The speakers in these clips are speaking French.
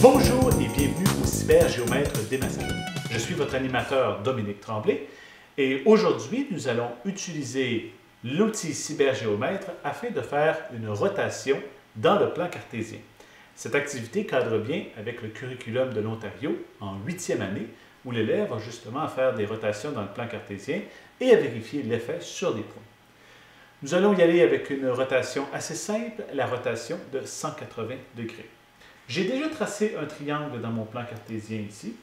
Bonjour et bienvenue au Cybergéomètre DMASAC. Je suis votre animateur Dominique Tremblay et aujourd'hui nous allons utiliser l'outil Cybergéomètre afin de faire une rotation dans le plan cartésien. Cette activité cadre bien avec le curriculum de l'Ontario en 8e année où l'élève a justement à faire des rotations dans le plan cartésien et à vérifier l'effet sur des points. Nous allons y aller avec une rotation assez simple, la rotation de 180 degrés. J'ai déjà tracé un triangle dans mon plan cartésien ici.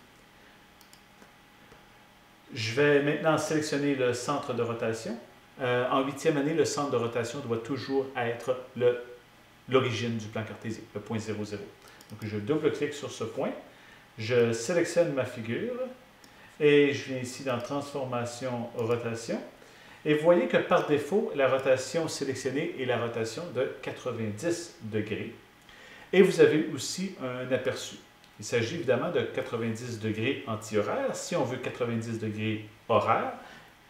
Je vais maintenant sélectionner le centre de rotation. En 8e année, le centre de rotation doit toujours être l'origine du plan cartésien, le point 0, 0. Donc, je double-clique sur ce point. Je sélectionne ma figure et je viens ici dans Transformation, Rotation. Et vous voyez que par défaut, la rotation sélectionnée est la rotation de 90 degrés. Et vous avez aussi un aperçu. Il s'agit évidemment de 90 degrés anti-horaire. Si on veut 90 degrés horaire,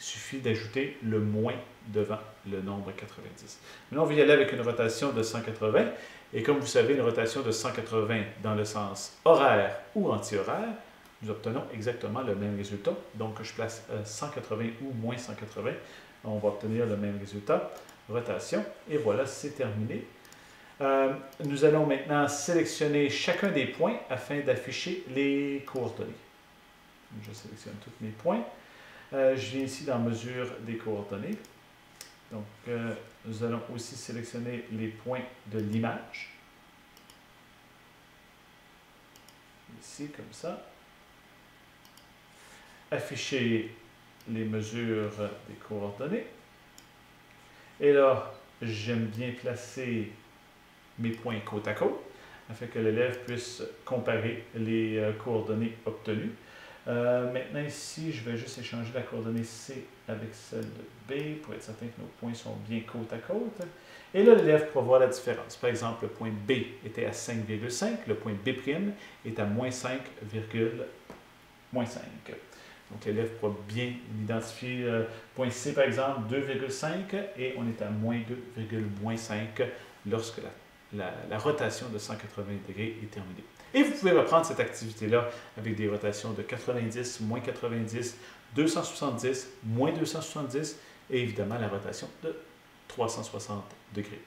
il suffit d'ajouter le moins devant le nombre 90. Maintenant, on va y aller avec une rotation de 180. Et comme vous savez, une rotation de 180 dans le sens horaire ou anti-horaire, nous obtenons exactement le même résultat. Donc, je place 180 ou moins 180. On va obtenir le même résultat. Rotation. Et voilà, c'est terminé. Nous allons maintenant sélectionner chacun des points afin d'afficher les coordonnées. Je sélectionne tous mes points. Je viens ici dans Mesure des coordonnées. Donc, nous allons aussi sélectionner les points de l'image. Ici, comme ça. Afficher les mesures des coordonnées. Et là, j'aime bien placer mes points côte à côte, afin que l'élève puisse comparer les coordonnées obtenues. Maintenant ici, je vais juste échanger la coordonnée C avec celle de B pour être certain que nos points sont bien côte à côte. Et là, l'élève pourra voir la différence. Par exemple, le point B était à 5,5, le point B' est à moins 5,5. Donc l'élève pourra bien identifier point C par exemple 2,5 et on est à moins 2,5 lorsque la rotation de 180 degrés est terminée. Et vous pouvez reprendre cette activité-là avec des rotations de 90, moins 90, 270, moins 270 et évidemment la rotation de 360 degrés.